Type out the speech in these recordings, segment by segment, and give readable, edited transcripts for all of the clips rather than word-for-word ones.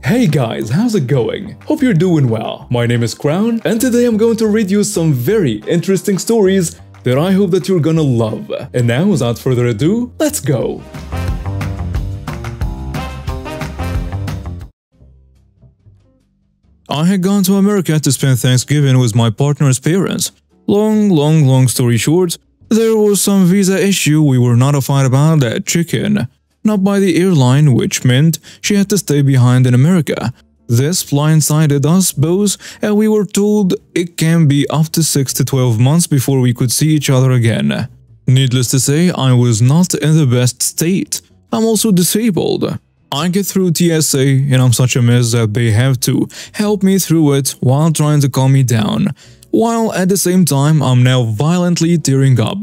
Hey guys, how's it going? Hope you're doing well. My name is Crown, and today I'm going to read you some very interesting stories that I hope that you're gonna love. And now, without further ado, let's go! I had gone to America to spend Thanksgiving with my partner's parents. Long story short, there was some visa issue we were notified about at check-in. Not by the airline, which meant she had to stay behind in America. This blindsided us both, and we were told it can be up to 6 to 12 months before we could see each other again. Needless to say, I was not in the best state. I'm also disabled. I get through TSA, and I'm such a mess that they have to help me through it while trying to calm me down. While at the same time, I'm now violently tearing up,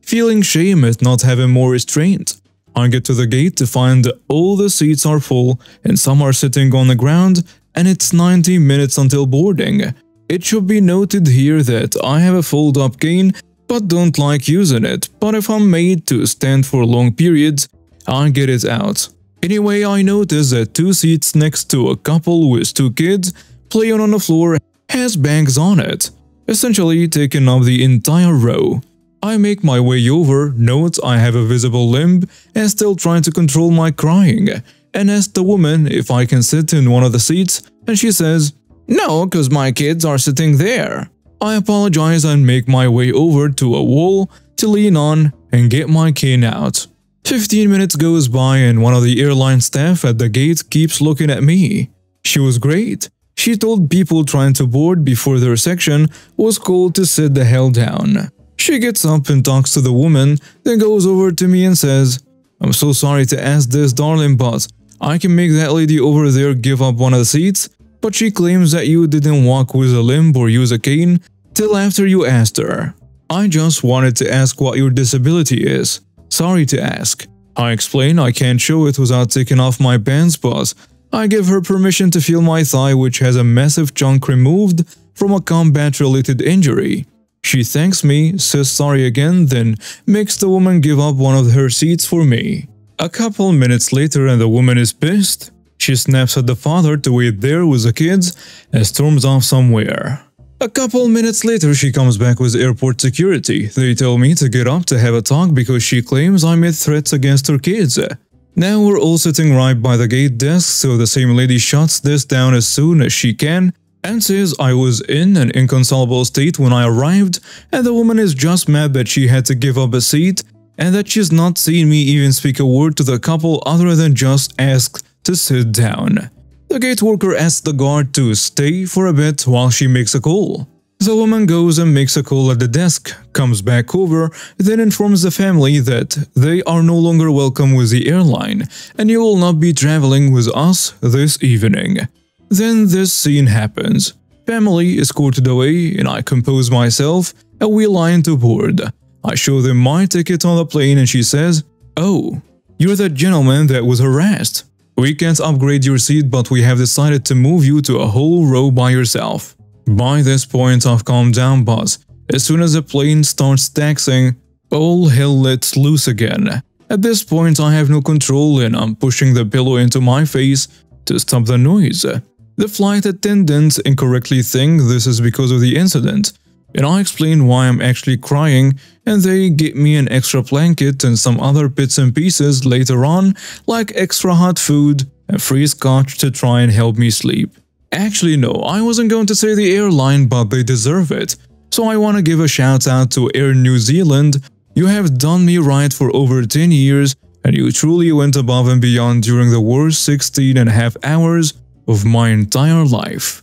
feeling shame at not having more restraint. I get to the gate to find all the seats are full and some are sitting on the ground, and it's 90 minutes until boarding. It should be noted here that I have a fold-up cane but don't like using it, but if I'm made to stand for long periods, I get it out. Anyway, I notice that two seats next to a couple with two kids playing on the floor has bags on it, essentially taking up the entire row. I make my way over, note I have a visible limb, and still trying to control my crying, and ask the woman if I can sit in one of the seats, and she says, "No, cause my kids are sitting there." I apologize and make my way over to a wall to lean on and get my cane out. 15 minutes goes by and one of the airline staff at the gate keeps looking at me. She was great. She told people trying to board before their section was called to sit the hell down. She gets up and talks to the woman, then goes over to me and says, "I'm so sorry to ask this, darling, but I can make that lady over there give up one of the seats, but she claims that you didn't walk with a limp or use a cane till after you asked her. I just wanted to ask what your disability is. Sorry to ask." I explain I can't show it without taking off my pants, but I give her permission to feel my thigh, which has a massive chunk removed from a combat-related injury. She thanks me, says sorry again, then makes the woman give up one of her seats for me. A couple minutes later and the woman is pissed. She snaps at the father to wait there with the kids and storms off somewhere. A couple minutes later she comes back with airport security. They tell me to get up to have a talk because she claims I made threats against her kids. Now we're all sitting right by the gate desk, so the same lady shuts this down as soon as she can and says I was in an inconsolable state when I arrived, and the woman is just mad that she had to give up a seat and that she's not seen me even speak a word to the couple other than just ask to sit down. The gate worker asks the guard to stay for a bit while she makes a call. The woman goes and makes a call at the desk, comes back over, then informs the family that they are no longer welcome with the airline and you will not be traveling with us this evening. Then this scene happens. Family escorted away and I compose myself and we line to board. I show them my ticket on the plane and she says, "Oh, you're that gentleman that was harassed. We can't upgrade your seat, but we have decided to move you to a whole row by yourself." By this point I've calmed down, but as soon as the plane starts taxiing, all hell lets loose again. At this point I have no control and I'm pushing the pillow into my face to stop the noise. The flight attendants incorrectly think this is because of the incident, and I explain why I'm actually crying, and they get me an extra blanket and some other bits and pieces later on, like extra hot food and free scotch to try and help me sleep. Actually no, I wasn't going to say the airline, but they deserve it. So I want to give a shout out to Air New Zealand. You have done me right for over 10 years, and you truly went above and beyond during the worst 16.5 hours of my entire life.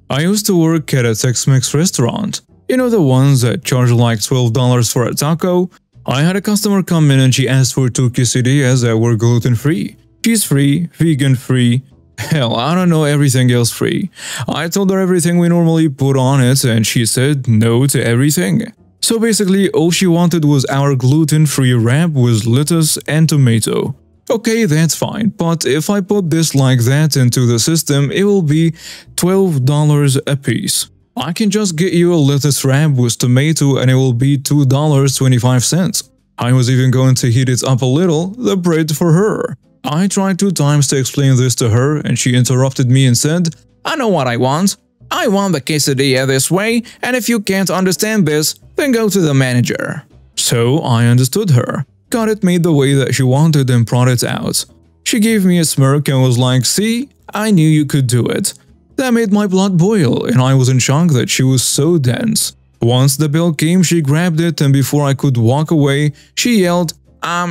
I used to work at a Tex-Mex restaurant. You know, the ones that charge like $12 for a taco? I had a customer come in and she asked for 2 quesadillas that were gluten-free, cheese-free, vegan-free, hell, I don't know, everything else free. I told her everything we normally put on it and she said no to everything. So basically all she wanted was our gluten-free wrap with lettuce and tomato. Okay, that's fine, but if I put this like that into the system, it will be $12 a piece. I can just get you a lettuce wrap with tomato and it will be $2.25. I was even going to heat it up a little, the bread for her. I tried 2 times to explain this to her and she interrupted me and said, I know what I want. I want the quesadilla this way, and if you can't understand this, then go to the manager. So I understood her, got it made the way that she wanted and brought it out. She gave me a smirk and was like, see, I knew you could do it. That made my blood boil and I was in shock that she was so dense. Once the bill came, she grabbed it and before I could walk away, she yelled,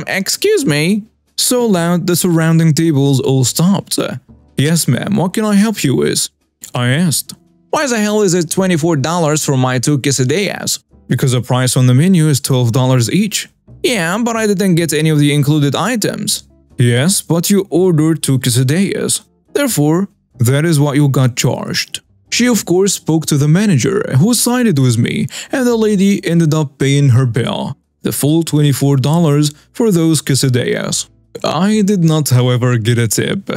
excuse me? So loud the surrounding tables all stopped. Yes ma'am, what can I help you with? I asked. Why the hell is it $24 for my 2 quesadillas? Because the price on the menu is $12 each. Yeah, but I didn't get any of the included items. Yes, but you ordered 2 quesadillas. Therefore, that is what you got charged. She of course spoke to the manager, who sided with me, and the lady ended up paying her bill, the full $24 for those quesadillas. I did not, however, get a tip.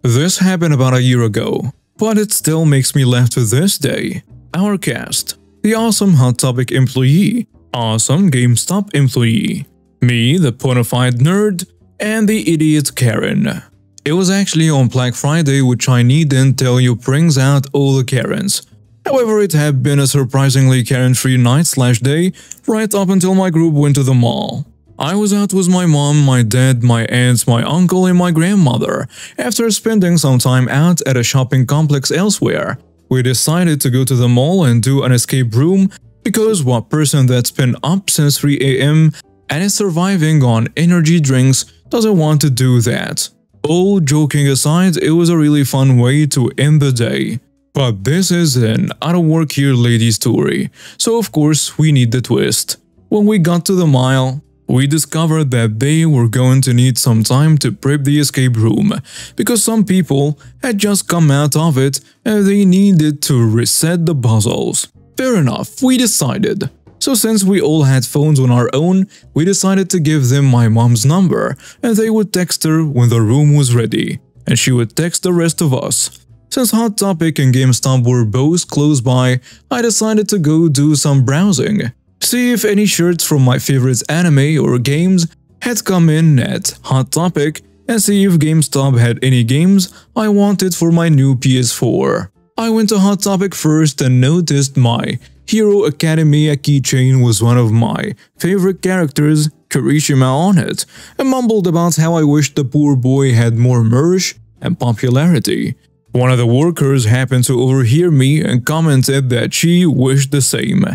This happened about a year ago, but it still makes me laugh to this day. Our cast: the awesome Hot Topic employee, awesome GameStop employee, me, the bonafide nerd, and the idiot Karen. It was actually on Black Friday, which I needn't tell you brings out all the Karens. However, it had been a surprisingly Karen-free night/day right up until my group went to the mall. I was out with my mom, my dad, my aunts, my uncle, and my grandmother. After spending some time out at a shopping complex elsewhere, we decided to go to the mall and do an escape room because what person that's been up since 3 AM and is surviving on energy drinks doesn't want to do that? All joking aside, it was a really fun way to end the day. But this is an I don't work here lady story, so of course we need the twist. When we got to the mall, we discovered that they were going to need some time to prep the escape room, because some people had just come out of it and they needed to reset the puzzles. Fair enough, we decided. So since we all had phones on our own, we decided to give them my mom's number and they would text her when the room was ready, and she would text the rest of us. Since Hot Topic and GameStop were both close by, I decided to go do some browsing. See if any shirts from my favorite anime or games had come in at Hot Topic and see if GameStop had any games I wanted for my new PS4. I went to Hot Topic first and noticed my Hero Academia keychain was one of my favorite characters, Kirishima, on it, and mumbled about how I wished the poor boy had more merch and popularity. One of the workers happened to overhear me and commented that she wished the same,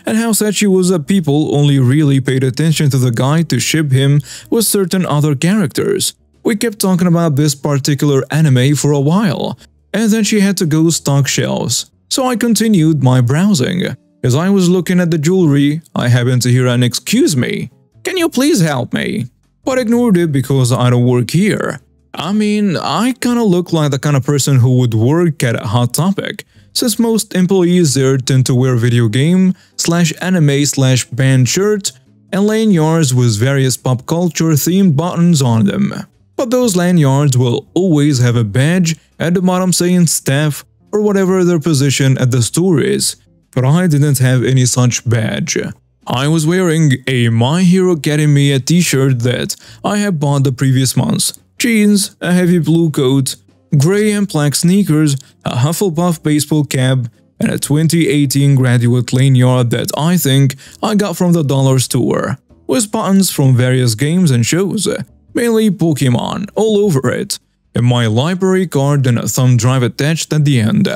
and how sad she was that people only really paid attention to the guy to ship him with certain other characters. We kept talking about this particular anime for a while, and then she had to go stock shelves. So I continued my browsing. As I was looking at the jewelry, I happened to hear an "excuse me, can you please help me?" But ignored it because I don't work here. I mean, I kinda look like the kind of person who would work at a Hot Topic, since most employees there tend to wear video game/anime/band shirt and lanyards with various pop culture themed buttons on them. But those lanyards will always have a badge at the bottom saying staff or whatever their position at the store is, but I didn't have any such badge. I was wearing a My Hero Academia t-shirt that I had bought the previous month. Jeans, a heavy blue coat, grey and black sneakers, a Hufflepuff baseball cap, and a 2018 graduate lanyard that I think I got from the dollar store, with buttons from various games and shows, mainly Pokemon, all over it, and my library card and a thumb drive attached at the end.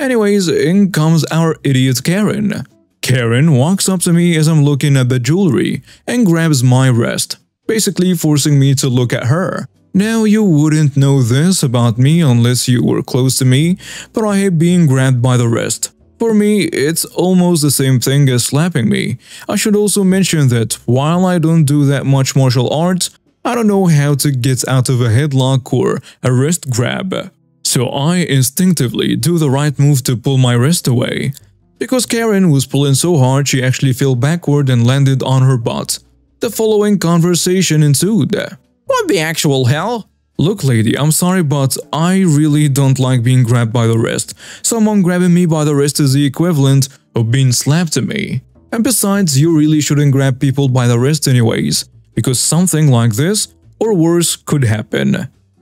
Anyways, in comes our idiot Karen. Karen walks up to me as I'm looking at the jewelry and grabs my wrist, basically forcing me to look at her. Now, you wouldn't know this about me unless you were close to me, but I hate being grabbed by the wrist. For me, it's almost the same thing as slapping me. I should also mention that while I don't do that much martial arts, I don't know how to get out of a headlock or a wrist grab. So I instinctively do the right move to pull my wrist away. Because Karen was pulling so hard she actually fell backward and landed on her butt. The following conversation ensued. What the actual hell? Look lady, I'm sorry but I really don't like being grabbed by the wrist. Someone grabbing me by the wrist is the equivalent of being slapped to me. And besides, you really shouldn't grab people by the wrist anyways. because something like this or worse could happen.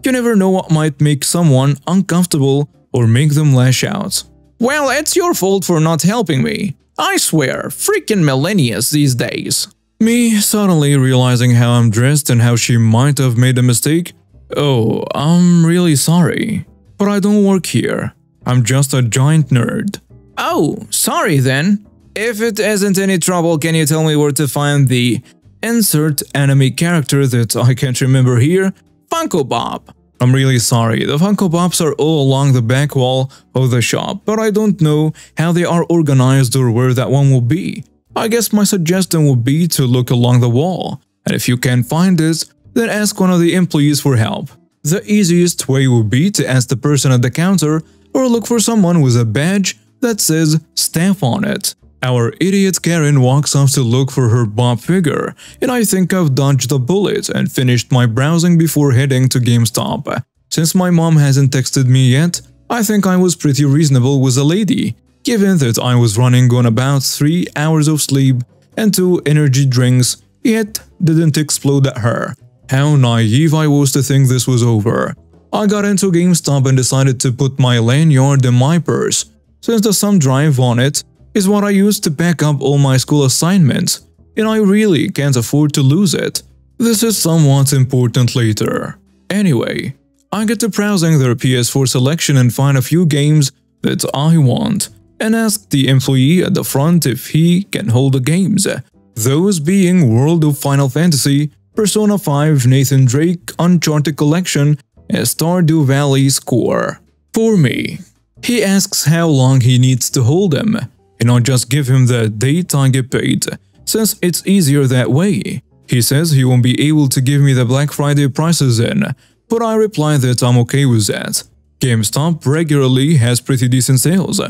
You never know what might make someone uncomfortable or make them lash out. Well, it's your fault for not helping me. I swear, freaking millennials these days. Me suddenly realizing how I'm dressed and how she might have made a mistake. Oh, I'm really sorry, but I don't work here. I'm just a giant nerd. Oh, sorry then. If it isn't any trouble, can you tell me where to find the insert anime character that I can't remember here? Funko Pop. I'm really sorry, the Funko Pops are all along the back wall of the shop, but I don't know how they are organized or where that one will be. I guess my suggestion would be to look along the wall, and if you can't find it, then ask one of the employees for help. The easiest way would be to ask the person at the counter or look for someone with a badge that says staff on it. Our idiot Karen walks off to look for her Bob figure, and I think I've dodged a bullet and finished my browsing before heading to GameStop. Since my mom hasn't texted me yet, I think I was pretty reasonable with the lady, given that I was running on about 3 hours of sleep and 2 energy drinks, yet didn't explode at her. How naive I was to think this was over. I got into GameStop and decided to put my lanyard in my purse, since the thumb drive on it is what I used to back up all my school assignments, and I really can't afford to lose it. This is somewhat important later. Anyway, I get to browsing their PS4 selection and find a few games that I want, and ask the employee at the front if he can hold the games. Those being World of Final Fantasy, Persona 5, Nathan Drake, Uncharted Collection, and Stardew Valley Score. For me, he asks how long he needs to hold them, and I just give him the date I get paid, since it's easier that way. He says he won't be able to give me the Black Friday prices in, but I reply that I'm okay with that. GameStop regularly has pretty decent sales,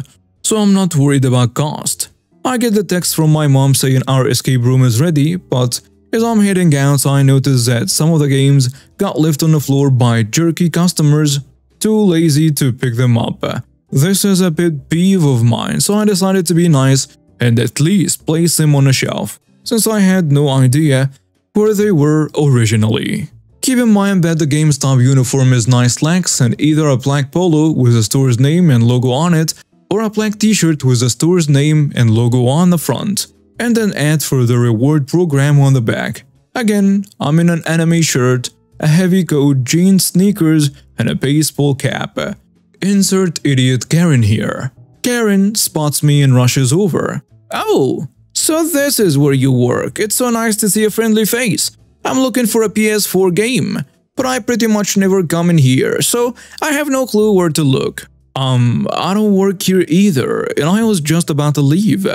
so I'm not worried about cost. I get the text from my mom saying our escape room is ready, but as I'm heading out I notice that some of the games got left on the floor by jerky customers too lazy to pick them up. This is a pet peeve of mine, so I decided to be nice and at least place them on a shelf, since I had no idea where they were originally. Keep in mind that the GameStop uniform is nice slacks and either a black polo with the store's name and logo on it, or a black t-shirt with the store's name and logo on the front, and an ad for the reward program on the back. Again, I'm in an anime shirt, a heavy coat, jeans, sneakers, and a baseball cap. Insert idiot Karen here. Karen spots me and rushes over. Oh, so this is where you work. It's so nice to see a friendly face. I'm looking for a PS4 game, but I pretty much never come in here, so I have no clue where to look. I don't work here either, and I was just about to leave.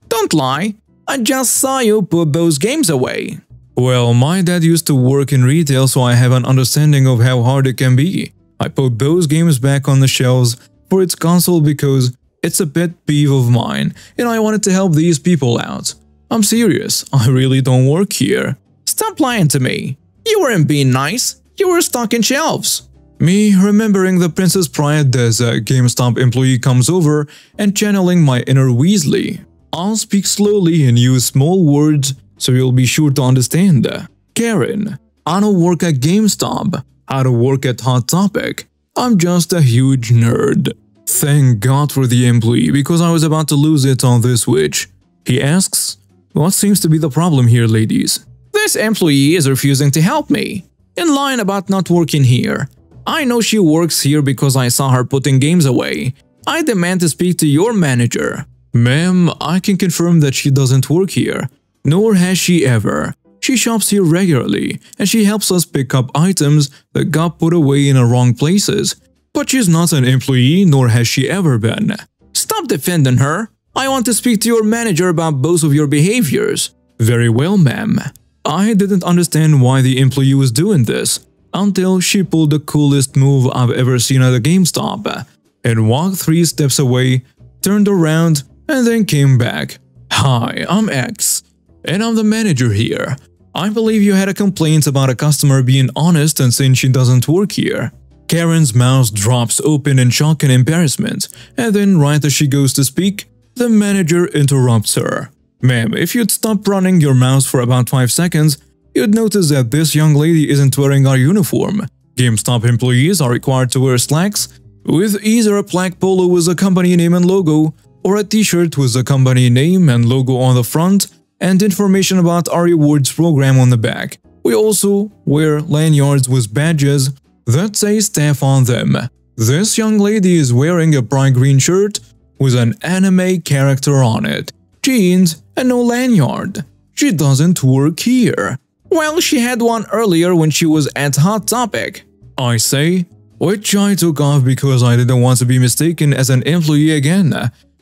Don't lie. I just saw you put those games away. Well, my dad used to work in retail, so I have an understanding of how hard it can be. I put those games back on the shelves for its console because it's a pet peeve of mine and I wanted to help these people out. I'm serious, I really don't work here. Stop lying to me. You weren't being nice, you were stocking shelves. Me remembering the Princess Pride as a GameStop employee comes over and channeling my inner Weasley. I'll speak slowly and use small words so you'll be sure to understand. Karen, I don't work at GameStop. I don't work at Hot Topic. I'm just a huge nerd. Thank God for the employee because I was about to lose it on this witch. He asks, what seems to be the problem here, ladies? This employee is refusing to help me, and lying about not working here. I know she works here because I saw her putting games away. I demand to speak to your manager. Ma'am, I can confirm that she doesn't work here, nor has she ever. She shops here regularly, and she helps us pick up items that got put away in the wrong places. But she's not an employee, nor has she ever been. Stop defending her. I want to speak to your manager about both of your behaviors. Very well, ma'am. I didn't understand why the employee was doing this, until she pulled the coolest move I've ever seen at a GameStop, and walked 3 steps away, turned around, and then came back. Hi, I'm X, and I'm the manager here. I believe you had a complaint about a customer being honest and saying she doesn't work here. Karen's mouth drops open in shock and embarrassment, and then right as she goes to speak, the manager interrupts her. Ma'am, if you'd stop running your mouth for about 5 seconds, you'd notice that this young lady isn't wearing our uniform. GameStop employees are required to wear slacks with either a black polo with the company name and logo, or a t-shirt with the company name and logo on the front and information about our rewards program on the back. We also wear lanyards with badges that say staff on them. This young lady is wearing a bright green shirt with an anime character on it, jeans, and no lanyard. She doesn't work here. Well, she had one earlier when she was at Hot Topic, I say, which I took off because I didn't want to be mistaken as an employee again.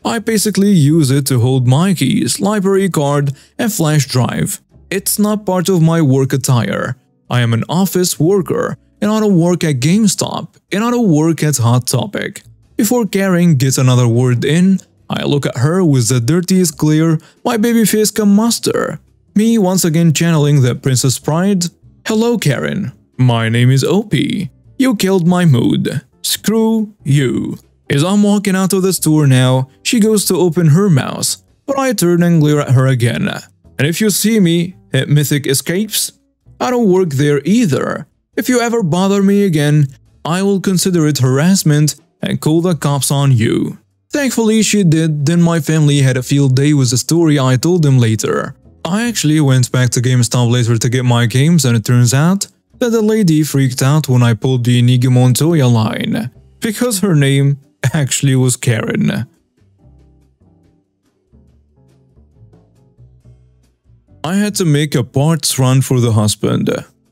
I basically use it to hold my keys, library card, and flash drive. It's not part of my work attire. I am an office worker, and I don't work at GameStop, and I don't work at Hot Topic. Before Karen gets another word in, I look at her with the dirtiest glare my baby face can muster. Me once again channeling the Princess Pride. Hello Karen, my name is OP. You killed my mood. Screw you. As I'm walking out of the store now, she goes to open her mouth, but I turn and glare at her again. And if you see me at Mythic Escapes, I don't work there either. If you ever bother me again, I will consider it harassment and call the cops on you. Thankfully she did, then my family had a field day with the story I told them later. I actually went back to GameStop later to get my games, and it turns out that the lady freaked out when I pulled the Inigo Montoya line, because her name actually was Karen. I had to make a parts run for the husband.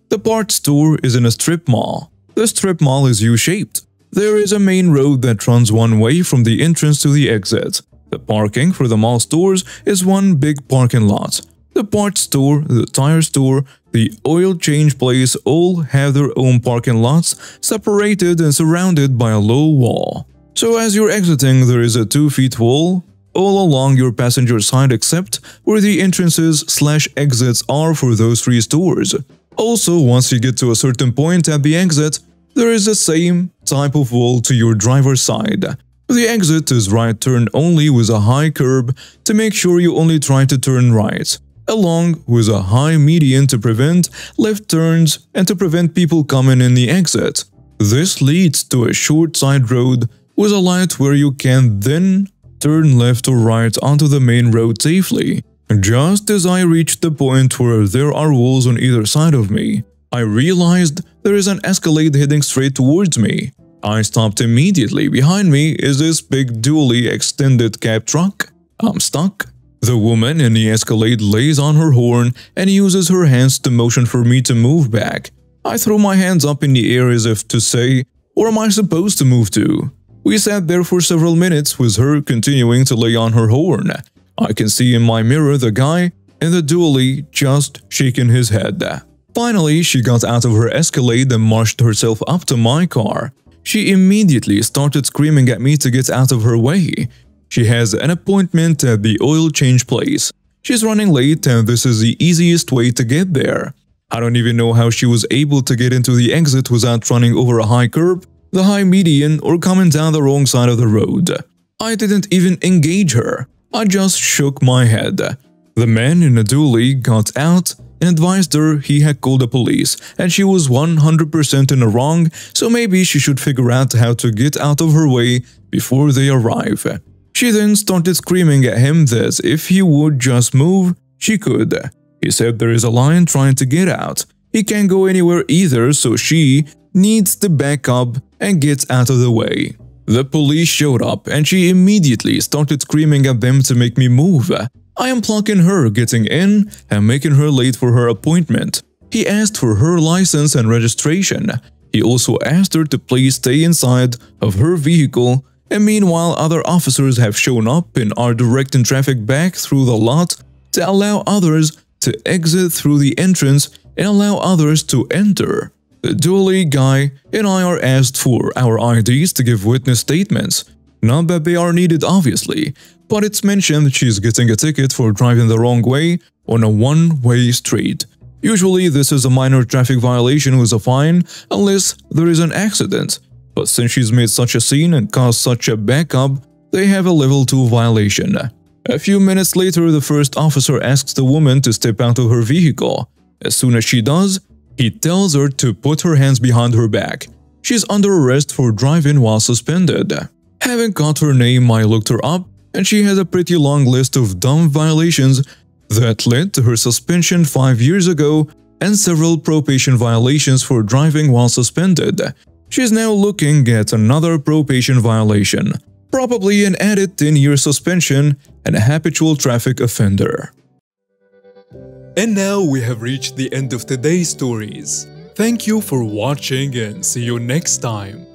The parts store is in a strip mall. The strip mall is U-shaped. There is a main road that runs one way from the entrance to the exit. The parking for the mall stores is one big parking lot. The parts store, the tire store, the oil change place all have their own parking lots, separated and surrounded by a low wall. So as you're exiting, there is a 2-foot wall all along your passenger side except where the entrances/exits are for those 3 stores. Also, once you get to a certain point at the exit, there is the same type of wall to your driver's side. The exit is right turn only with a high curb to make sure you only try to turn right, along with a high median to prevent left turns and to prevent people coming in the exit. This leads to a short side road with a light where you can then turn left or right onto the main road safely. Just as I reached the point where there are walls on either side of me, I realized there is an Escalade heading straight towards me. I stopped immediately. Behind me is this big dually extended cab truck. I'm stuck. The woman in the Escalade lays on her horn and uses her hands to motion for me to move back. I throw my hands up in the air as if to say, where am I supposed to move to? We sat there for several minutes with her continuing to lay on her horn. I can see in my mirror the guy in the dually just shaking his head. Finally, she got out of her Escalade and marched herself up to my car. She immediately started screaming at me to get out of her way. She has an appointment at the oil change place. She's running late and this is the easiest way to get there. I don't even know how she was able to get into the exit without running over a high curb, the high median, or coming down the wrong side of the road. I didn't even engage her. I just shook my head. The man in the dually got out and advised her he had called the police and she was 100% in the wrong, so maybe she should figure out how to get out of her way before they arrive. She then started screaming at him that if he would just move, she could. He said there is a lion trying to get out. He can't go anywhere either, so she needs to back up and get out of the way. The police showed up and she immediately started screaming at them to make me move. I am blocking her getting in and making her late for her appointment. He asked for her license and registration. He also asked her to please stay inside of her vehicle, and meanwhile other officers have shown up and are directing traffic back through the lot to allow others to exit through the entrance and allow others to enter. The dually guy and I are asked for our IDs to give witness statements. Not that they are needed obviously, but it's mentioned she's getting a ticket for driving the wrong way on a one-way street. Usually this is a minor traffic violation with a fine unless there is an accident, but since she's made such a scene and caused such a backup, they have a level 2 violation. A few minutes later, the first officer asks the woman to step out of her vehicle, As soon as she does, he tells her to put her hands behind her back. She's under arrest for driving while suspended. Having caught her name, I looked her up, and she had a pretty long list of dumb violations that led to her suspension 5 years ago and several probation violations for driving while suspended. She's now looking at another probation violation, probably an added 10-year suspension and a habitual traffic offender. And now we have reached the end of today's stories. Thank you for watching and see you next time.